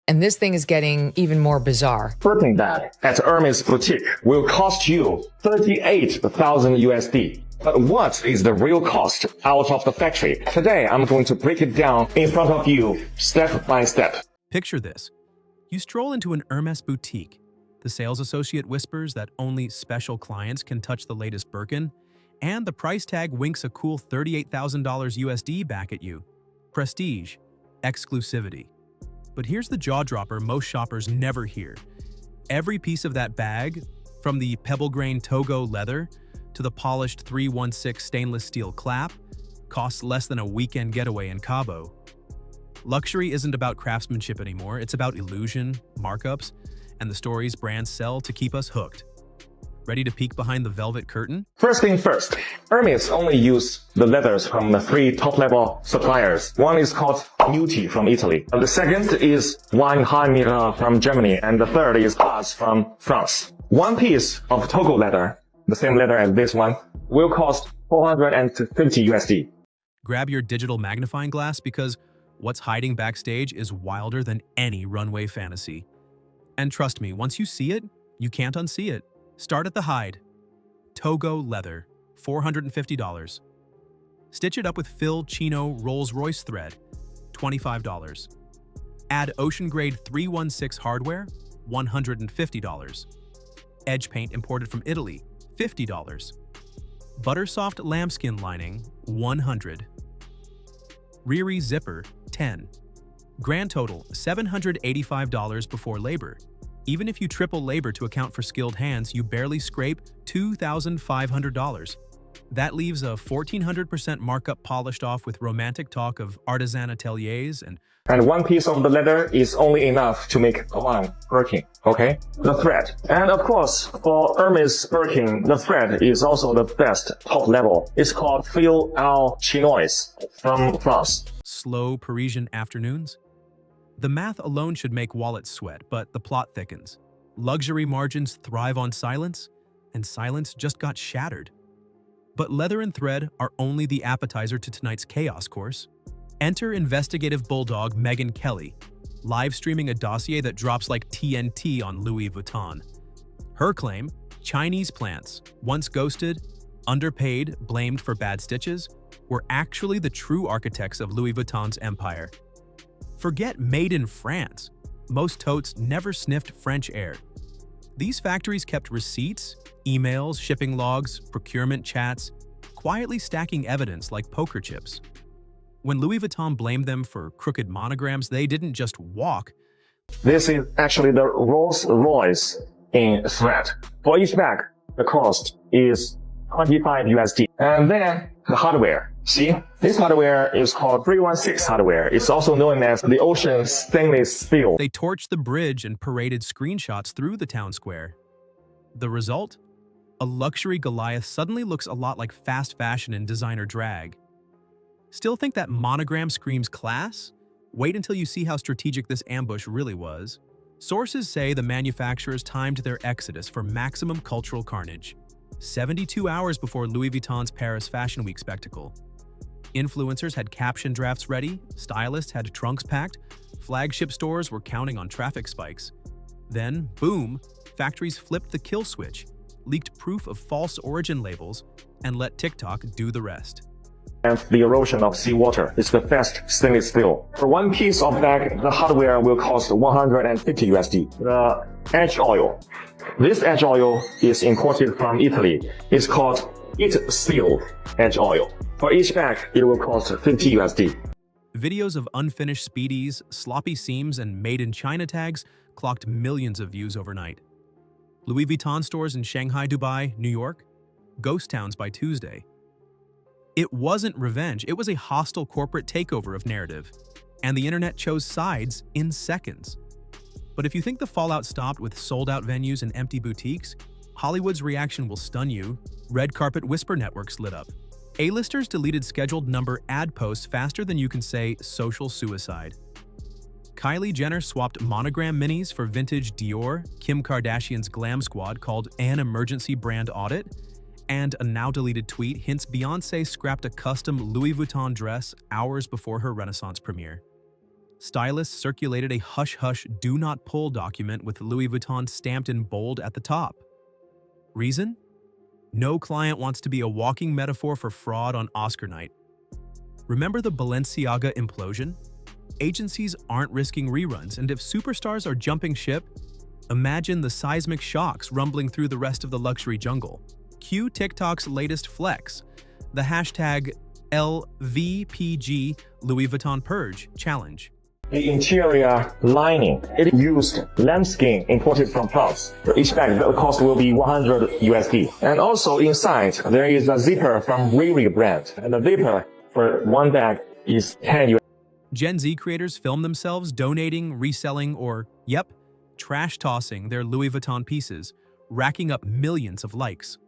And this thing is getting even more bizarre. Birkin bag at Hermes boutique will cost you 38,000 USD. But what is the real cost out of the factory? Today, I'm going to break it down in front of you, step by step. Picture this. You stroll into an Hermes boutique. The sales associate whispers that only special clients can touch the latest Birkin, and the price tag winks a cool $38,000 USD back at you. Prestige, exclusivity. But here's the jaw-dropper most shoppers never hear. Every piece of that bag, from the pebble grain Togo leather to the polished 316 stainless steel clap, costs less than a weekend getaway in Cabo. Luxury isn't about craftsmanship anymore, it's about illusion, markups, and the stories brands sell to keep us hooked. Ready to peek behind the velvet curtain? First thing first, Hermes only use the leathers from the 3 top-level suppliers. One is called Murky from Italy. The second is Weinheim from Germany. And the third is Haas from France. One piece of Togo leather, the same leather as this one, will cost 450 USD. Grab your digital magnifying glass because what's hiding backstage is wilder than any runway fantasy. And trust me, once you see it, you can't unsee it. Start at the hide. Togo leather, $450. Stitch it up with Phil Chino Rolls-Royce thread, $25. Add ocean-grade 316 hardware, $150. Edge paint imported from Italy, $50. Buttersoft lambskin lining, $100. Riri zipper, $10. Grand total, $785 before labor. Even if you triple labor to account for skilled hands, you barely scrape $2,500. That leaves a 1,400% markup polished off with romantic talk of artisan ateliers and one piece of the leather is only enough to make one Birkin, okay? The thread. And of course, for Hermes Birkin, the thread is also the best top level. It's called Fil Chinois from France. Slow Parisian afternoons? The math alone should make wallets sweat, but the plot thickens. Luxury margins thrive on silence, and silence just got shattered. But leather and thread are only the appetizer to tonight's chaos course. Enter investigative bulldog Megyn Kelly, live streaming a dossier that drops like TNT on Louis Vuitton. Her claim, Chinese plants, once ghosted, underpaid, blamed for bad stitches, were actually the true architects of Louis Vuitton's empire. Forget made in France. Most totes never sniffed French air. These factories kept receipts, emails, shipping logs, procurement chats, quietly stacking evidence like poker chips. When Louis Vuitton blamed them for crooked monograms, they didn't just walk. This is actually the Rolls-Royce in thread. For each bag, the cost is 25 USD. And then the hardware. See, this hardware is called 316 hardware. It's also known as the ocean stainless steel. They torched the bridge and paraded screenshots through the town square. The result? A luxury Goliath suddenly looks a lot like fast fashion and designer drag. Still think that monogram screams class? Wait until you see how strategic this ambush really was. Sources say the manufacturers timed their exodus for maximum cultural carnage. 72 hours before Louis Vuitton's Paris Fashion Week spectacle. Influencers had caption drafts ready, stylists had trunks packed, flagship stores were counting on traffic spikes. Then, boom, factories flipped the kill switch, leaked proof of false origin labels, and let TikTok do the rest. And the erosion of seawater is the best stainless steel. For one piece of bag, the hardware will cost 150 USD. The edge oil. This edge oil is imported from Italy. It's called It Steel edge oil. For each bag, it will cost 50 USD. Videos of unfinished speedies, sloppy seams, and made in China tags clocked millions of views overnight. Louis Vuitton stores in Shanghai, Dubai, New York, ghost towns by Tuesday. It wasn't revenge, it was a hostile corporate takeover of narrative, and the internet chose sides in seconds. But if you think the fallout stopped with sold-out venues and empty boutiques, Hollywood's reaction will stun you. Red carpet whisper networks lit up. A-listers deleted scheduled number ad posts faster than you can say social suicide. Kylie Jenner swapped monogram minis for vintage Dior, Kim Kardashian's glam squad called an emergency brand audit, and a now-deleted tweet hints Beyoncé scrapped a custom Louis Vuitton dress hours before her Renaissance premiere. stylists circulated a hush-hush do not pull document with Louis Vuitton stamped in bold at the top. Reason? No client wants to be a walking metaphor for fraud on Oscar night. Remember the Balenciaga implosion? Agencies aren't risking reruns, and if superstars are jumping ship, imagine the seismic shocks rumbling through the rest of the luxury jungle. Cue TikTok's latest flex, the hashtag LVPG Louis Vuitton Purge Challenge. The interior lining, it used lambskin imported from France. For each bag, the cost will be 100 USD. And also inside, there is a zipper from Riri brand. And the zipper for one bag is 10 USD. Gen Z creators film themselves donating, reselling, or, trash-tossing their Louis Vuitton pieces, racking up millions of likes.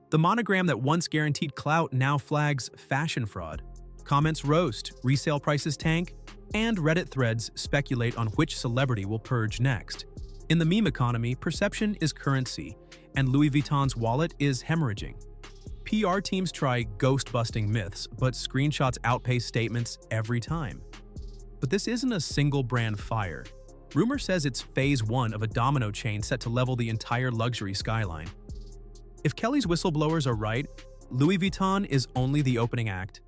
The monogram that once guaranteed clout now flags fashion fraud. Comments roast, resale prices tank, and Reddit threads speculate on which celebrity will purge next. In the meme economy, perception is currency, and Louis Vuitton's wallet is hemorrhaging. PR teams try ghost-busting myths, but screenshots outpace statements every time. But this isn't a single brand fire. Rumor says it's phase one of a domino chain set to level the entire luxury skyline. If Kelly's whistleblowers are right, Louis Vuitton is only the opening act.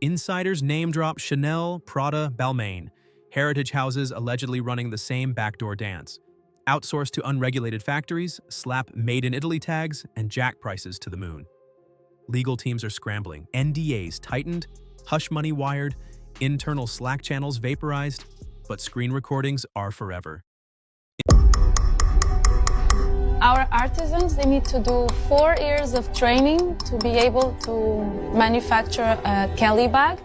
Insiders name-drop Chanel, Prada, Balmain, heritage houses allegedly running the same backdoor dance. Outsourced to unregulated factories, slap Made in Italy tags, and jack prices to the moon. Legal teams are scrambling, NDAs tightened, hush money wired, internal Slack channels vaporized, but screen recordings are forever. Our artisans, they need to do 4 years of training to be able to manufacture a Kelly bag.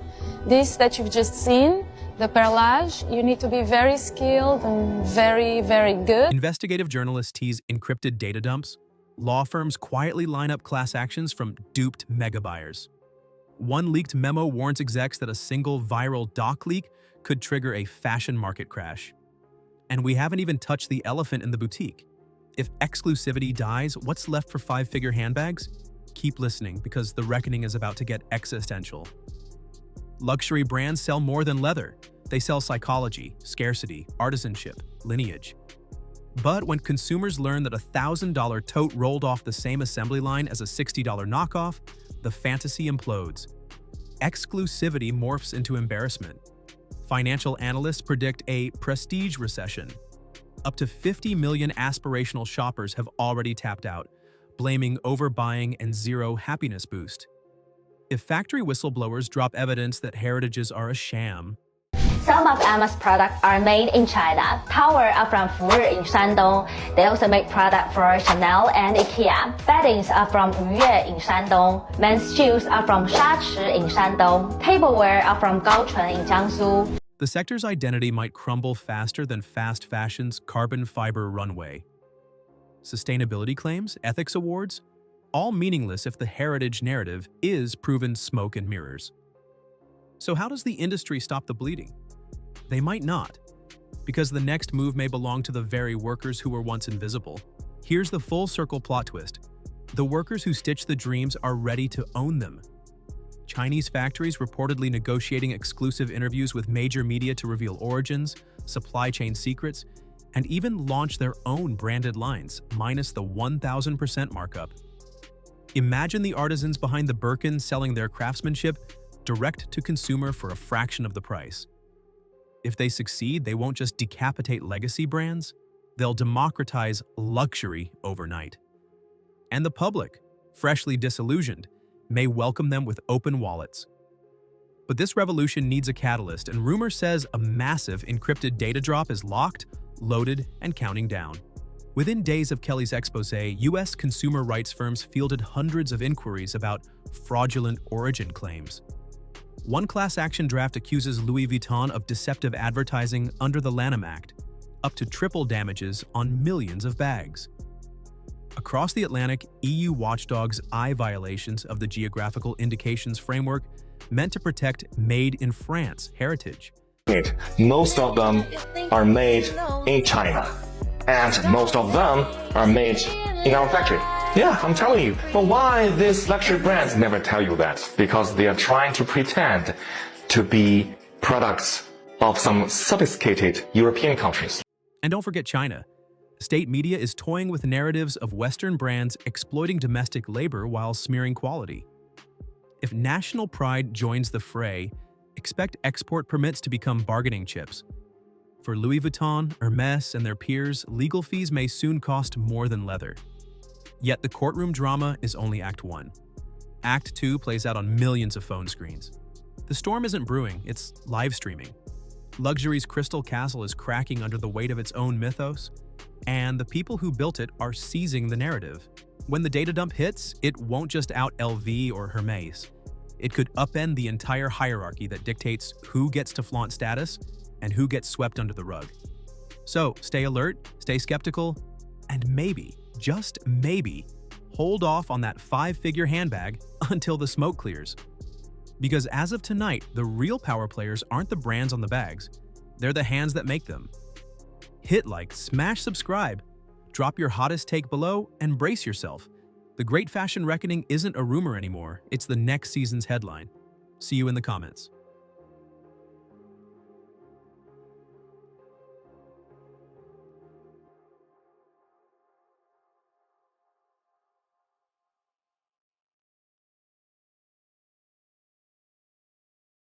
This that you've just seen, the perlage, you need to be very skilled and very, very good. Investigative journalists tease encrypted data dumps. Law firms quietly line up class actions from duped mega buyers. One leaked memo warns execs that a single viral doc leak could trigger a fashion market crash. And we haven't even touched the elephant in the boutique. If exclusivity dies, what's left for 5-figure handbags? Keep listening, because the reckoning is about to get existential. Luxury brands sell more than leather. They sell psychology, scarcity, artisanship, lineage. But when consumers learn that a $1,000 tote rolled off the same assembly line as a $60 knockoff, the fantasy implodes. Exclusivity morphs into embarrassment. Financial analysts predict a prestige recession. Up to 50 million aspirational shoppers have already tapped out, blaming overbuying and zero happiness boost. If factory whistleblowers drop evidence that heritages are a sham, some of Emma's products are made in China. Towels are from Fuyue in Shandong. They also make products for Chanel and IKEA. Beddings are from Yue in Shandong. Men's shoes are from Shachi in Shandong. Tableware are from Gaochun in Jiangsu. the sector's identity might crumble faster than fast fashion's carbon fiber runway. Sustainability claims, ethics awards, all meaningless if the heritage narrative is proven smoke and mirrors. So how does the industry stop the bleeding? They might not, because the next move may belong to the very workers who were once invisible. Here's the full circle plot twist. The workers who stitch the dreams are ready to own them. Chinese factories reportedly negotiating exclusive interviews with major media to reveal origins, supply chain secrets, and even launch their own branded lines, minus the 1,000% markup. Imagine the artisans behind the Birkin selling their craftsmanship direct to consumer for a fraction of the price. If they succeed, they won't just decapitate legacy brands, they'll democratize luxury overnight. And the public, freshly disillusioned, may welcome them with open wallets. But this revolution needs a catalyst, and rumor says a massive encrypted data drop is locked, loaded, and counting down. Within days of Kelly's expose, US consumer rights firms fielded hundreds of inquiries about fraudulent origin claims. One class action draft accuses Louis Vuitton of deceptive advertising under the Lanham Act, up to triple damages on millions of bags. Across the Atlantic, EU watchdogs eye violations of the geographical indications framework meant to protect Made in France heritage. Most of them are made in China, and most of them are made in our factory. Yeah, I'm telling you. But why these luxury brands never tell you that? Because they are trying to pretend to be products of some sophisticated European countries. And don't forget China. State media is toying with narratives of Western brands exploiting domestic labor while smearing quality. If national pride joins the fray, expect export permits to become bargaining chips. For Louis Vuitton, Hermes, and their peers, legal fees may soon cost more than leather. Yet the courtroom drama is only Act 1. Act 2 plays out on millions of phone screens. The storm isn't brewing, it's live streaming. Luxury's crystal castle is cracking under the weight of its own mythos, and the people who built it are seizing the narrative. When the data dump hits, it won't just out LV or Hermes. It could upend the entire hierarchy that dictates who gets to flaunt status and who gets swept under the rug. So stay alert, stay skeptical, and maybe, just maybe, hold off on that 5-figure handbag until the smoke clears. Because as of tonight, the real power players aren't the brands on the bags, they're the hands that make them. Hit like, smash subscribe, drop your hottest take below, and brace yourself. The Great Fashion Reckoning isn't a rumor anymore, it's the next season's headline. See you in the comments.